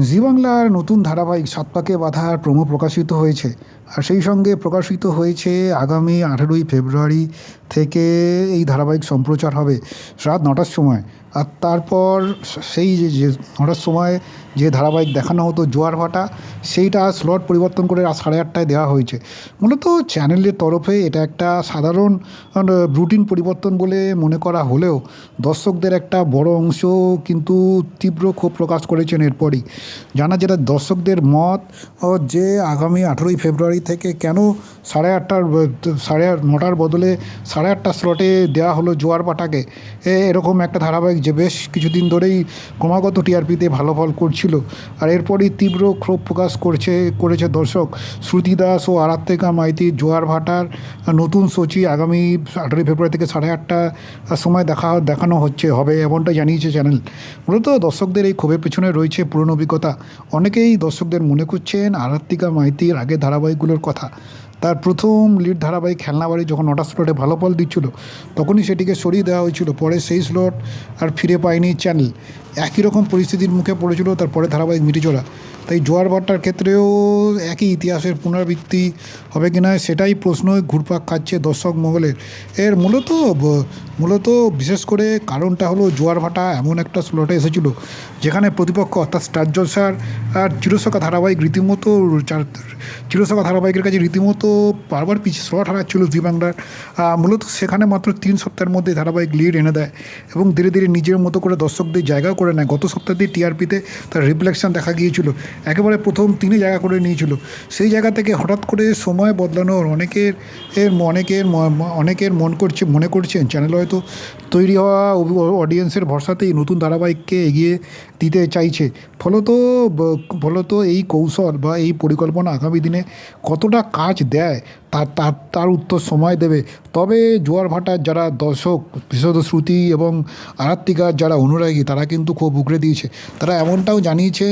জি বাংলার নতুন ধারাবাহিক ৭ পাকে বাঁধার প্রোমো প্রকাশিত হয়েছে। আর সেই সঙ্গে প্রকাশিত হয়েছে আগামী ১৮ই ফেব্রুয়ারি থেকে এই ধারাবাহিক সম্প্রচার হবে রাত ৯টার সময়। আর তারপর সেই যে ৯টার সময় যে ধারাবাহিক দেখানো হতো জোয়ার ভাটা, সেইটা স্লট পরিবর্তন করে রাত ৮:৩০টায় দেওয়া হয়েছে। মূলত চ্যানেলের তরফে এটা একটা সাধারণ রুটিন পরিবর্তন বলে মনে করা হলেও দর্শকদের একটা বড় অংশ কিন্তু তীব্র ক্ষোভ প্রকাশ করেছেন এরপরই। জানা যেটা দর্শকদের মত যে আগামী ১৮ই ফেব্রুয়ারি থেকে কেন ৯টার বদলে ৮:৩০ স্লটে দেওয়া হলো জোয়ার ভাটাকে। এরকম একটা ধারাবাহিক যে বেশ কিছুদিন ধরেই ক্রমাগত টিআরপিতে ভালো ফল করছিল। আর এরপরই তীব্র ক্ষোভ প্রকাশ করেছে দর্শক। শ্রুতি দাস ও আরাত্রিকা মাইতির জোয়ার ভাটার নতুন সূচি আগামী ১৮ই ফেব্রুয়ারি থেকে ৮:৩০টার সময় দেখানো হবে এমনটা জানিয়েছে চ্যানেল। মূলত দর্শকদের এই ক্ষোভের পেছনে রয়েছে পুরনো অভিজ্ঞতা। অনেকেই দর্শকদের মনে করছেন আরাত্রিকা মাইতির আগের ধারাবাহিকগুলোর কথা। তার প্রথম লিড ধারাবাহিক খেলনাবাড়ি যখন ৯টা স্লটে ভালো ফল দিচ্ছিল, তখনই সেটিকে সরিয়ে দেওয়া হয়েছিল। পরে সেই স্লট আর ফিরে পায়নি চ্যানেল। একই রকম পরিস্থিতির মুখে পড়েছিল তারপরে ধারাবাহিক মিটিজোড়া। তাই জোয়ার ভাটার ক্ষেত্রেও একই ইতিহাসের পুনরাবৃত্তি হবে কি না সেটাই প্রশ্ন ঘুরপাক খাচ্ছে দর্শক মহলের। এর মূলত বিশেষ করে কারণটা হলো জোয়ার ভাটা এমন একটা স্লটে এসেছিল যেখানে প্রতিপক্ষ অর্থাৎ স্টার জলসার আর চিরসখা ধারাবাহিকের কাছে রীতিমতো বারবার পিছিয়ে স্লট হারাচ্ছিল জি বাংলার। মূলত সেখানে মাত্র ৩ সপ্তাহের মধ্যে ধারাবাহিক লিড এনে দেয় এবং ধীরে ধীরে নিজের মতো করে দর্শকদের জায়গাও করে নেয়। গত সপ্তাহে টিআরপিতে তার রিফ্লেকশন দেখা গিয়েছিল, একেবারে প্রথম ৩ জায়গা করে নিয়েছিল। সেই জায়গা থেকে হঠাৎ করে সময় বদলানোর অনেকের মনে করছেন চ্যানেল হয়তো তৈরি হওয়া অডিয়েন্সের ভরসাতেই নতুন ধারাবাহিককে এগিয়ে দিতে চাইছে। ফলত এই কৌশল বা এই পরিকল্পনা আগামী দিনে কতটা কাজ দেয় তার উত্তর সময় দেবে। তবে জোয়ার ভাটার যারা দর্শক, বিশেষত শ্রুতি এবং আরাত্রিকার যারা অনুরাগী, তারা কিন্তু খুব উগরে দিয়েছে। তারা এমনটাও জানিয়েছে